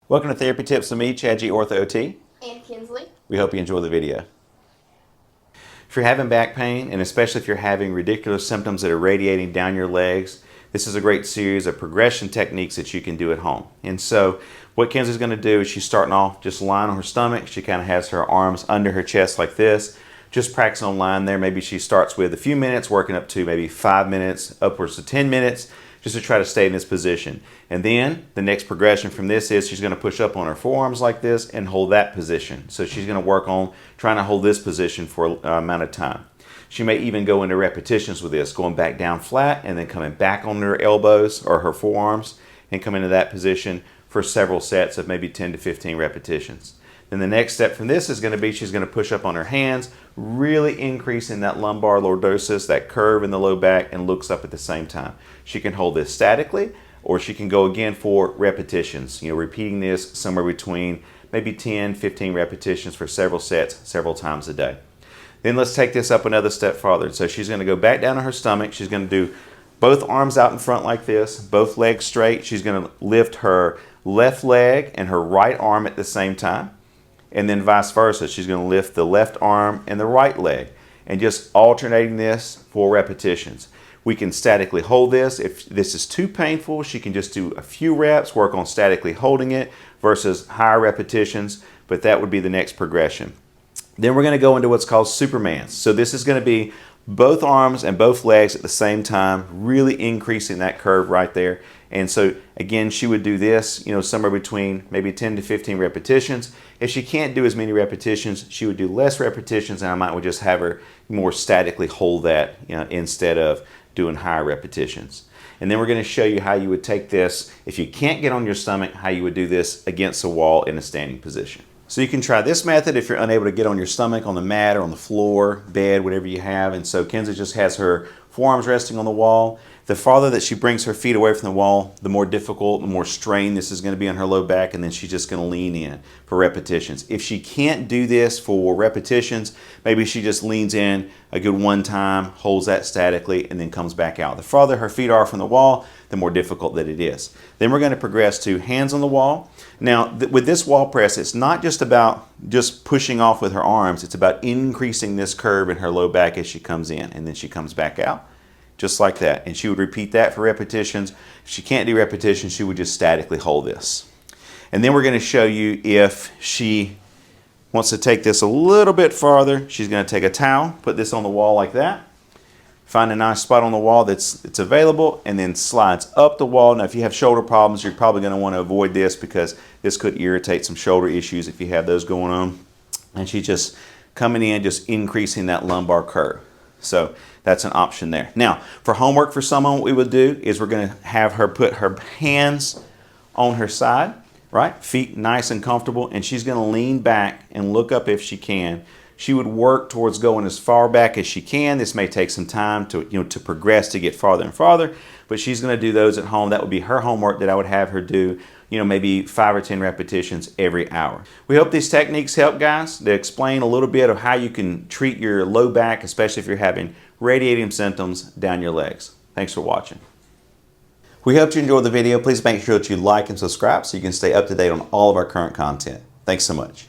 Welcome to Therapy Tips with me, ChadGOrthoOT. And Kinsley. We hope you enjoy the video. If you're having back pain, and especially if you're having ridiculous symptoms that are radiating down your legs, this is a great series of progression techniques that you can do at home. And so what Kinsley's going to do is she's starting off just lying on her stomach. She kind of has her arms under her chest like this. Just practice on lying there. Maybe she starts with a few minutes, working up to maybe 5 minutes, upwards to 10 minutes, just to try to stay in this position. And then the next progression from this is she's going to push up on her forearms like this and hold that position. So she's going to work on trying to hold this position for an amount of time. She may even go into repetitions with this, going back down flat and then coming back on her elbows or her forearms and come into that position for several sets of maybe 10 to 15 repetitions. Then the next step from this is going to be she's going to push up on her hands, really increasing that lumbar lordosis, that curve in the low back, and looks up at the same time. She can hold this statically, or she can go again for repetitions, repeating this somewhere between maybe 10, 15 repetitions for several sets, several times a day. Then let's take this up another step farther. So she's going to go back down on her stomach. She's going to do both arms out in front like this, both legs straight. She's going to lift her left leg and her right arm at the same time. And then vice versa. She's going to lift the left arm and the right leg, and just alternating this for repetitions. We can statically hold this. If this is too painful, she can just do a few reps, work on statically holding it versus higher repetitions, but that would be the next progression. Then we're going to go into what's called Supermans. So this is going to be both arms and both legs at the same time, really increasing that curve right there. And so again, she would do this, somewhere between maybe 10 to 15 repetitions. If she can't do as many repetitions, she would do less repetitions, and I might just have her more statically hold that, instead of doing higher repetitions. And then we're going to show you how you would take this, if you can't get on your stomach, how you would do this against a wall in a standing position. So you can try this method if you're unable to get on your stomach on the mat or on the floor, bed, whatever you have. And so Kinsley just has her forearms resting on the wall. The farther that she brings her feet away from the wall, the more difficult, the more strain this is going to be on her low back, and then she's just going to lean in for repetitions. If she can't do this for repetitions, maybe she just leans in a good one time, holds that statically, and then comes back out. The farther her feet are from the wall, the more difficult that it is. Then we're going to progress to hands on the wall. Now, with this wall press, it's not just about just pushing off with her arms. It's about increasing this curve in her low back as she comes in, and then she comes back out. Just like that. And she would repeat that for repetitions. If she can't do repetitions, she would just statically hold this. And then we're going to show you if she wants to take this a little bit farther. She's going to take a towel, put this on the wall like that, find a nice spot on the wall that's available, and then slides up the wall. Now, if you have shoulder problems, you're probably going to want to avoid this because this could irritate some shoulder issues if you have those going on. And she's just coming in, just increasing that lumbar curve. So that's an option there. Now, for homework for someone, what we would do is we're going to have her put her hands on her side, right? Feet nice and comfortable, and she's going to lean back and look up if she can. She would work towards going as far back as she can. This may take some time to, to progress to get farther and farther, but she's going to do those at home. That would be her homework that I would have her do, maybe 5 or 10 repetitions every hour. We hope these techniques help, guys. They explain a little bit of how you can treat your low back, especially if you're having radiating symptoms down your legs. Thanks for watching. We hope you enjoyed the video. Please make sure that you like and subscribe so you can stay up to date on all of our current content. Thanks so much.